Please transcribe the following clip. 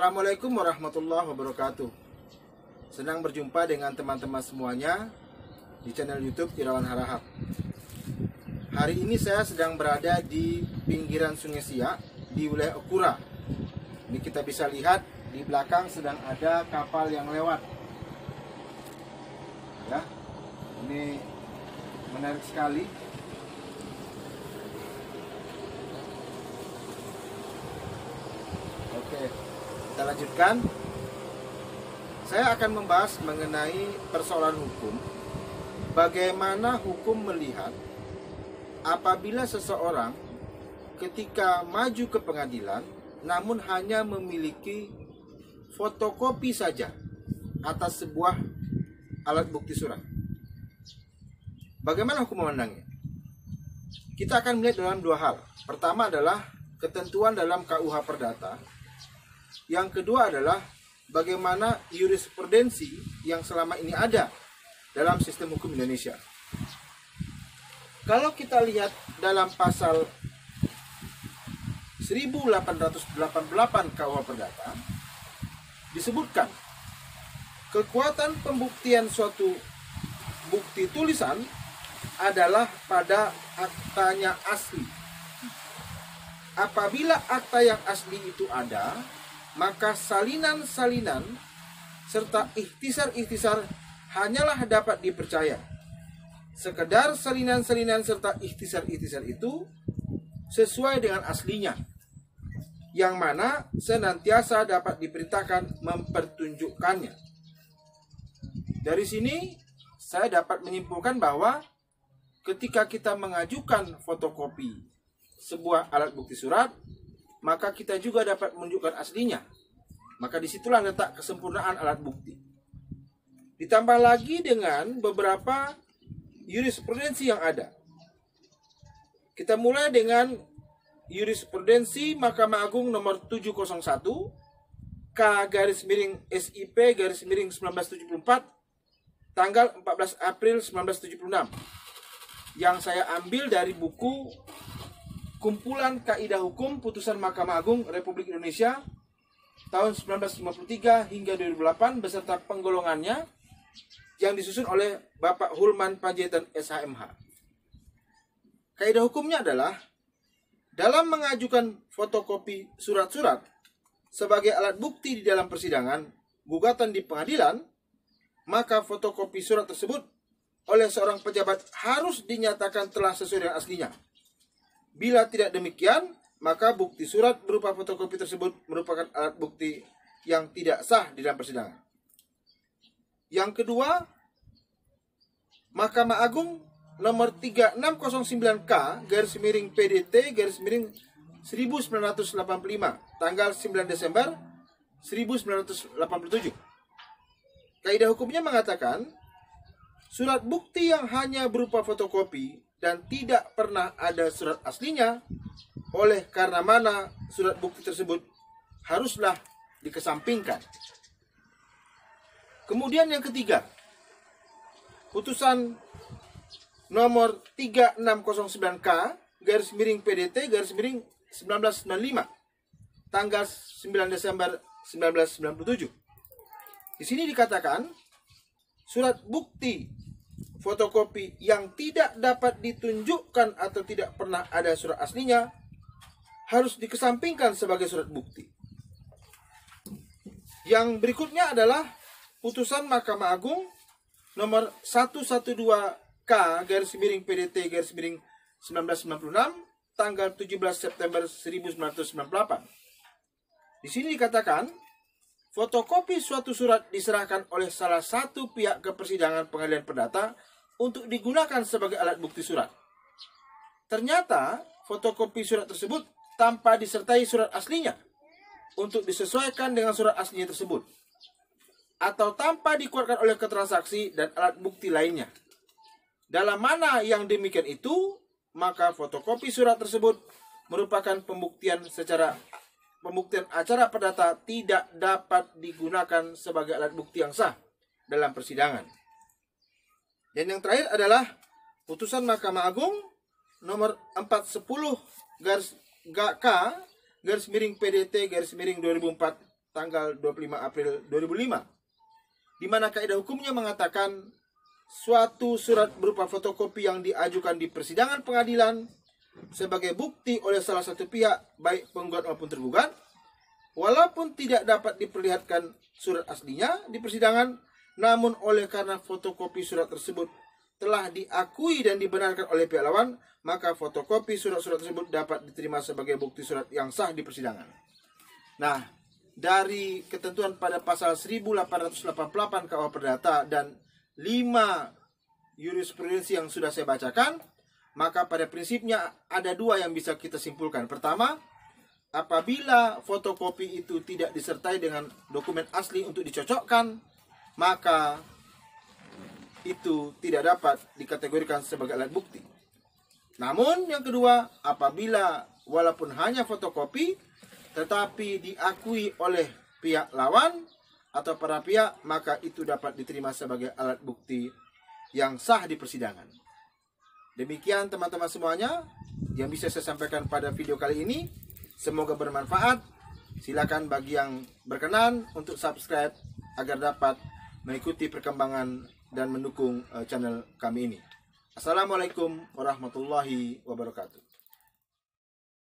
Assalamualaikum warahmatullahi wabarakatuh. Senang berjumpa dengan teman-teman semuanya di channel YouTube Irawan Harahap. Hari ini saya sedang berada di pinggiran Sungai Siak di wilayah Okura. Ini kita bisa lihat di belakang sedang ada kapal yang lewat. Ya, ini menarik sekali. Oke, kita lanjutkan. Saya akan membahas mengenai persoalan hukum. Bagaimana hukum melihat apabila seseorang ketika maju ke pengadilan namun hanya memiliki fotokopi saja atas sebuah alat bukti surat. Bagaimana hukum memandangnya? Kita akan melihat dalam dua hal. Pertama adalah ketentuan dalam KUH Perdata. Yang kedua adalah bagaimana jurisprudensi yang selama ini ada dalam sistem hukum Indonesia. Kalau kita lihat dalam pasal 1888 KUH Perdata, disebutkan kekuatan pembuktian suatu bukti tulisan adalah pada aktanya asli. Apabila akta yang asli itu ada, maka salinan-salinan serta ikhtisar-ikhtisar hanyalah dapat dipercaya. Sekedar salinan-salinan serta ikhtisar-ikhtisar itu sesuai dengan aslinya, yang mana senantiasa dapat diperintahkan mempertunjukkannya. Dari sini saya dapat menyimpulkan bahwa ketika kita mengajukan fotokopi sebuah alat bukti surat, maka kita juga dapat menunjukkan aslinya. Maka disitulah letak kesempurnaan alat bukti. Ditambah lagi dengan beberapa jurisprudensi yang ada. Kita mulai dengan jurisprudensi Mahkamah Agung nomor 701 K/SIP/1974 tanggal 14 April 1976 yang saya ambil dari buku Kumpulan Kaidah Hukum Putusan Mahkamah Agung Republik Indonesia tahun 1953 hingga 2008 beserta penggolongannya yang disusun oleh Bapak Hulman Panjaitan SHMH. Kaidah hukumnya adalah dalam mengajukan fotokopi surat-surat sebagai alat bukti di dalam persidangan gugatan di pengadilan, maka fotokopi surat tersebut oleh seorang pejabat harus dinyatakan telah sesuai dengan aslinya. Bila tidak demikian, maka bukti surat berupa fotokopi tersebut merupakan alat bukti yang tidak sah di dalam persidangan. Yang kedua, Mahkamah Agung nomor 3609K/PDT/1985 tanggal 9 Desember 1987. Kaidah hukumnya mengatakan, surat bukti yang hanya berupa fotokopi dan tidak pernah ada surat aslinya, oleh karena mana surat bukti tersebut haruslah dikesampingkan. Kemudian yang ketiga, putusan nomor 3609K/PDT/1995 tanggal 9 Desember 1997. Di sini dikatakan surat bukti fotokopi yang tidak dapat ditunjukkan atau tidak pernah ada surat aslinya harus dikesampingkan sebagai surat bukti. Yang berikutnya adalah putusan Mahkamah Agung nomor 112K/PDT/1996 tanggal 17 September 1998. Di sini dikatakan fotokopi suatu surat diserahkan oleh salah satu pihak ke persidangan pengadilan perdata untuk digunakan sebagai alat bukti surat. Ternyata fotokopi surat tersebut tanpa disertai surat aslinya untuk disesuaikan dengan surat aslinya tersebut, atau tanpa dikuatkan oleh keterangan saksi dan alat bukti lainnya. Dalam mana yang demikian itu, maka fotokopi surat tersebut merupakan pembuktian acara perdata tidak dapat digunakan sebagai alat bukti yang sah dalam persidangan. Dan yang terakhir adalah putusan Mahkamah Agung nomor 410 K/PDT/2004 tanggal 25 April 2005, di mana kaidah hukumnya mengatakan suatu surat berupa fotokopi yang diajukan di persidangan pengadilan sebagai bukti oleh salah satu pihak, baik penggugat maupun tergugat, walaupun tidak dapat diperlihatkan surat aslinya di persidangan, namun oleh karena fotokopi surat tersebut telah diakui dan dibenarkan oleh pihak lawan, maka fotokopi surat-surat tersebut dapat diterima sebagai bukti surat yang sah di persidangan. Nah, dari ketentuan pada pasal 1888 KUH Perdata dan 5 jurisprudensi yang sudah saya bacakan, maka pada prinsipnya ada dua yang bisa kita simpulkan. Pertama, apabila fotokopi itu tidak disertai dengan dokumen asli untuk dicocokkan, maka itu tidak dapat dikategorikan sebagai alat bukti. Namun yang kedua, apabila walaupun hanya fotokopi tetapi diakui oleh pihak lawan atau para pihak, maka itu dapat diterima sebagai alat bukti yang sah di persidangan. Demikian teman-teman semuanya yang bisa saya sampaikan pada video kali ini. Semoga bermanfaat. Silakan bagi yang berkenan untuk subscribe agar dapat mengikuti perkembangan dan mendukung channel kami ini. Assalamualaikum warahmatullahi wabarakatuh.